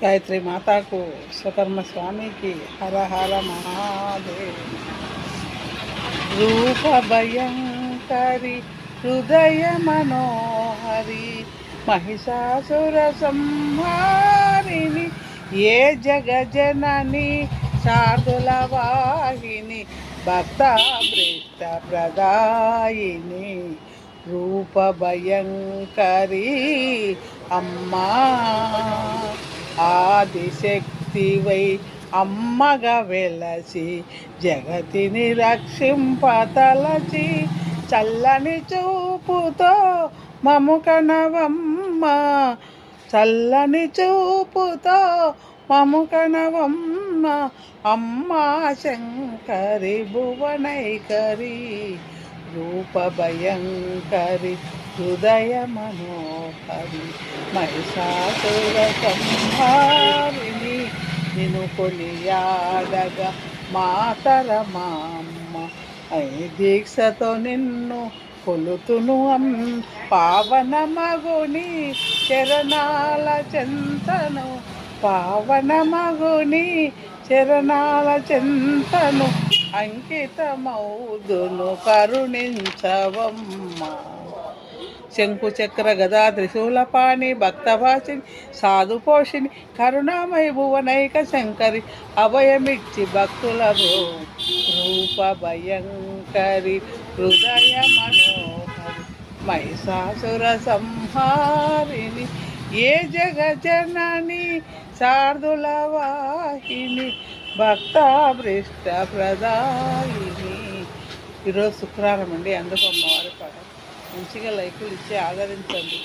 गायत्री माता को स्वकर्म स्वामी की हर हर महादेव। रूप भयंकरी हृदय मनोहरी महिषासुर संहारिणी ये जग जननी शार्दुल वाहिनी भक्ताभीष्ट प्रदायिनी रूप भयंकरी अम्मा ఆదిశక్తివై అమ్మగా వెలసి జగతిని రక్షింపతలచి చల్లని చూపుతో మము కనవమ్మ, చల్లని చూపుతో మము కనవమ్మ అమ్మా శంకరి భువనైకరి रूप भयंकरी हृदय मनोहरी महिषासुर संहारिणी निनु కొనియాడగా మాతర మామ్మ ఐ దీక్షతో నిన్ను కొలుతును పావన మగుని చరణాల చింతను పావన మగుని చరణాల చింతను అంకితమౌదును కరుణించవమ్మ శంకు చక్ర గదా త్రిశూలపాణి భక్తభాషిని సాధుపోషిని కరుణామయ భువనైక శంకరి అభయమిచ్చి భక్తులకు రూప భయంకరి హృదయ మనోహరి महिषासुर संहारिणी ये जगजननी शार्दुल वाहिनी భక్తాభీష్ట ప్రదాయిని. ఈరోజు శుక్రవారం అండి, అందుకు అమ్మవారి పాట మంచిగా లైకులు ఇచ్చి ఆదరించండి.